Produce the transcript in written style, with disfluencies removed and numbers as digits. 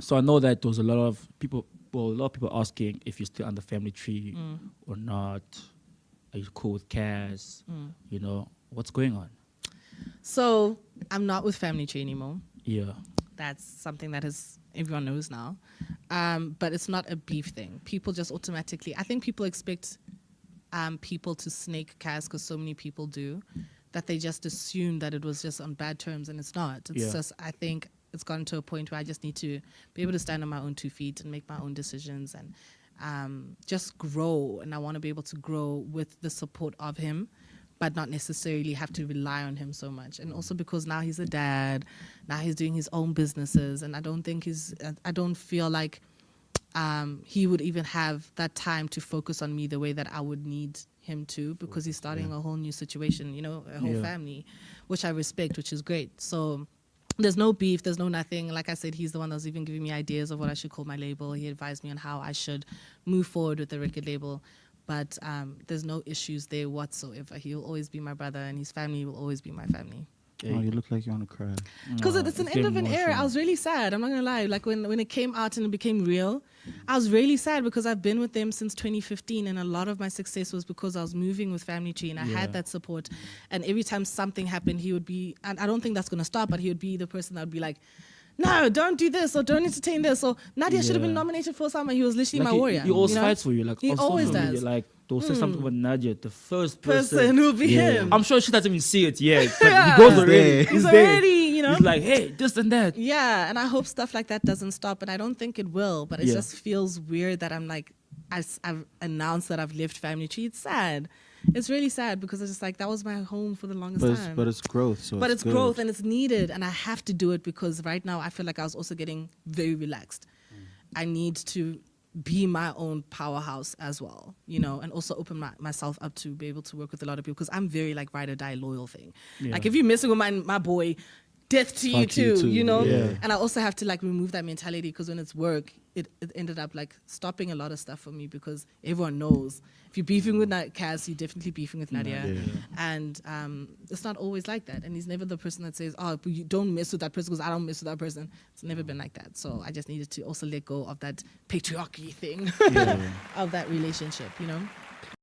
So I know that there was a lot of people. Well, a lot of people asking if you're still on the family tree or not. Are you cool with Cass? You know what's going on? So I'm not with Family Tree anymore. Yeah. That's something that is everyone knows now. But it's not a beef thing. People just automatically, I think people expect people to snake Cass because so many people do, that they just assume that it was just on bad terms, and it's not. It's just, I think it's gotten to a point where I just need to be able to stand on my own 2 feet and make my own decisions and just grow. And I want to be able to grow with the support of him, but not necessarily have to rely on him so much. And also because now he's a dad, now he's doing his own businesses, and I don't feel like he would even have that time to focus on me the way that I would need him to, because he's starting a whole new situation, you know, a whole family, which I respect, which is great. So there's no beef, there's no nothing. Like I said, he's the one that was even giving me ideas of what I should call my label. He advised me on how I should move forward with the record label. But there's no issues there whatsoever. He'll always be my brother, and his family will always be my family. Oh, you look like you want to cry. Because it's an end of an era. I was really sad. I'm not going to lie. Like when it came out and it became real, I was really sad because I've been with them since 2015. And a lot of my success was because I was moving with Family Tree and I had that support. And every time something happened, he would be, and I don't think that's going to stop, but he would be the person that would be like, no, don't do this, or don't entertain this, or Nadia should have been nominated for something. He was literally Like my warrior. He always fights for you. Like he on always social media, does. like they'll say something about Nadia, the first person. Person will be him. I'm sure she doesn't even see it yet, but Yeah. he goes already. He's there. already, you know. He's like, hey, this and that. Yeah, and I hope stuff like that doesn't stop, and I don't think it will, but it just feels weird that I'm like, I've announced that I've left Family Tree. It's sad. It's really sad because it's just like, that was my home for the longest time. But it's growth. So But it's good. growth and it's needed, and I have to do it because right now I feel like I was also getting very relaxed. I need to be my own powerhouse as well, you know, and also open myself up to be able to work with a lot of people, because I'm very like ride or die loyal thing. Like if you're messing with my boy, death to you too, you know? Yeah. And I also have to like remove that mentality, because when it's work, it ended up like stopping a lot of stuff for me, because everyone knows if you're beefing with Cass, you're definitely beefing with Nadia. And it's not always like that. And he's never the person that says, oh, but you don't mess with that person because I don't mess with that person. It's never been like that. So I just needed to also let go of that patriarchy thing of that relationship, you know?